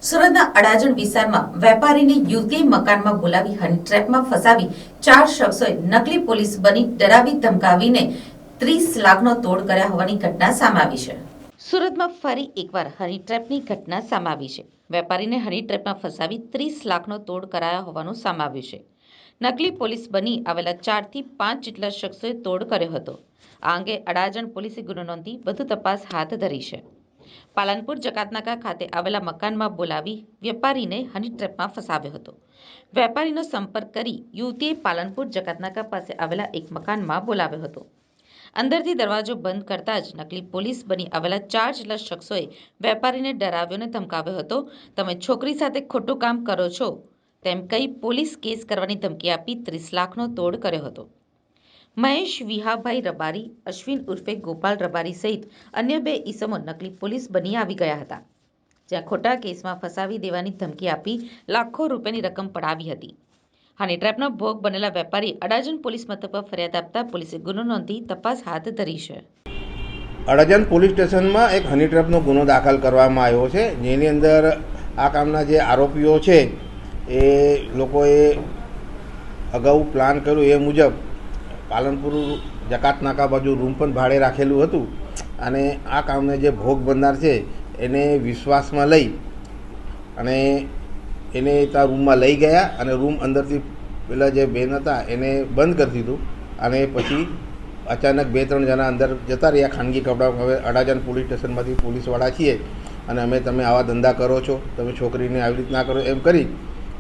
સુરતના અડાજણ વિસ્તારમાં વેપારીને યુવતીએ મકાનમાં બોલાવી હની ટ્રેપમાં ફસાવી 4 શખ્સોએ નકલી પોલીસ બની ડરાવી ધમકાવીને 30 લાખનો તોડ કર્યા હોવાની ઘટના સામે આવી છે। સુરતમાં ફરી એકવાર હની ટ્રેપની ઘટના સામે આવી છે। વેપારીને હની ટ્રેપમાં ફસાવી 30 લાખનો તોડ કરાયા હોવાનું સામે આવ્યું છે। નકલી પોલીસ બની આવેલા 4 થી 5 જેટલા શખ્સોએ તોડ કર્યો હતો। આ અંગે અડાજણ પોલીસે ગુનો નોંધી વધુ તપાસ હાથ ધરી છે। પાલનપુર જકાતનાકા ખાતે આવેલા મકાનમાં બોલાવી વેપારીને હની ટ્રેપમાં ફસાવ્યો હતો। વેપારીનો સંપર્ક કરી યુવતીએ પાલનપુર જકાતનાકા પાસે આવેલા એક મકાનમાં બોલાવ્યો હતો। અંદરથી દરવાજો બંધ કરતા જ નકલી પોલીસ બની આવેલા 4 જેટલા શખ્સોએ વેપારીને ડરાવ્યો અને ધમકાવ્યો હતો। તમે છોકરી સાથે ખોટું કામ કરો છો તેમ કહી પોલીસ કેસ કરવાની ધમકી આપી 30 લાખનો તોડ કર્યો હતો। મહેશ વિહાભાઈ રબારી, અશ્વિન ઉર્ફે ગોપાલ રબારી સહિત અન્ય 2 ઈસમો નકલી પોલીસ બની આવી ગયા હતા, જ્યાં ખોટા કેસમાં ફસાવી દેવાની ધમકી આપી લાખો રૂપિયાની રકમ પડાવી હતી। હની ટ્રેપનો ભોગ બનેલા વેપારી અડાજણ પોલીસ મથક પર ફરિયાદ આપતા પોલીસે ગુનો નોંધી તપાસ હાથ ધરી છે। અડાજણ પોલીસ સ્ટેશનમાં એક હની ટ્રેપનો ગુનો દાખલ કરવામાં આવ્યો છે, જેની અંદર આ કામના જે આરોપીઓ છે એ લોકોએ અગાઉ પ્લાન કર્યું એ મુજબ પાલનપુર જકાતનાકા બાજુ રૂમ પણ ભાડે રાખેલું હતું અને આ કામને જે ભોગ બનનાર છે એને વિશ્વાસમાં લઈ અને એને ત્યાં રૂમમાં લઈ ગયા અને રૂમ અંદરથી પેલા જે બેન હતા એને બંધ કરી દીધું અને પછી અચાનક 2-3 જણા અંદર જતા રહ્યા ખાનગી કપડાં। હવે અડાજણ પોલીસ સ્ટેશનમાંથી પોલીસવાળા છીએ અને અમે તમે આવા ધંધા કરો છો, તમે છોકરીને આવી રીતના કરો એમ કરી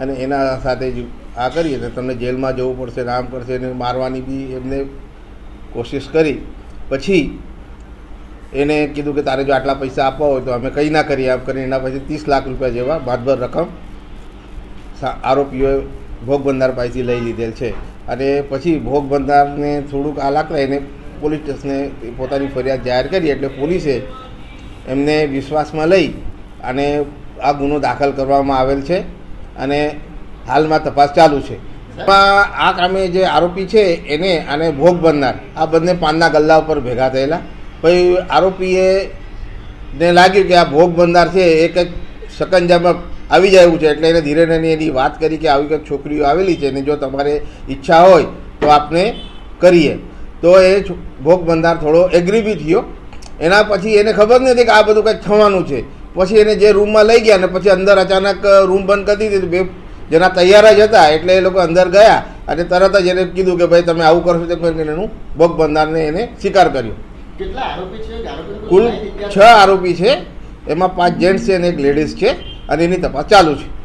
અને એના સાથે જ આ કરી અને તમને જેલમાં જવું પડશે, આમ કરશે એને મારવાની બી એમને કોશિશ કરી। પછી એને કીધું કે તારે જો આટલા પૈસા આપવા હોય તો અમે કંઈ ના કરીએ, આમ કરીને એના પછી 30 લાખ રૂપિયા જેવા ભાતભર રકમ આરોપીઓએ ભોગ બનનાર પાસેથી લઈ લીધેલ છે। અને પછી ભોગ બનનારને થોડુંક આ લાગતા એને પોલીસ સ્ટેશને પોતાની ફરિયાદ જાહેર કરી એટલે પોલીસે એમને વિશ્વાસમાં લઈ અને આ ગુનો દાખલ કરવામાં આવેલ છે અને હાલમાં તપાસ ચાલુ છે। આ કામે જે આરોપી છે એને અને ભોગ બનનાર આ બંને પાનના ગલ્લા ઉપર ભેગા થયેલા। પછી આરોપીએ ને લાગ્યું કે આ ભોગ બનનાર છે એ કંઈક શકંજામાં આવી જાય એવું છે એટલે એને ધીરે ધીરે એની વાત કરી કે આવી કંઈક છોકરીઓ આવેલી છે ને જો તમારે ઈચ્છા હોય તો આપને કરીએ। તો એ ભોગ બનનાર થોડો એગ્રી બી થયો। એના પછી એને ખબર નથી કે આ બધું કંઈક થવાનું છે। પછી એને જે રૂમમાં લઈ ગયા અને પછી અંદર અચાનક રૂમ બંધ કરી દીધી। 2 જણા તૈયાર જ હતા એટલે એ લોકો અંદર ગયા અને તરત જ એને કીધું કે ભાઈ તમે આવું કરશો તેમ કરીને એનું ભોગ બનનારને એને સ્વીકાર કર્યો। કેટલા આરોપી છે? કુલ 6 આરોપી છે, એમાં 5 જેન્ટ્સ છે અને 1 લેડીઝ છે અને એની તપાસ ચાલુ છે।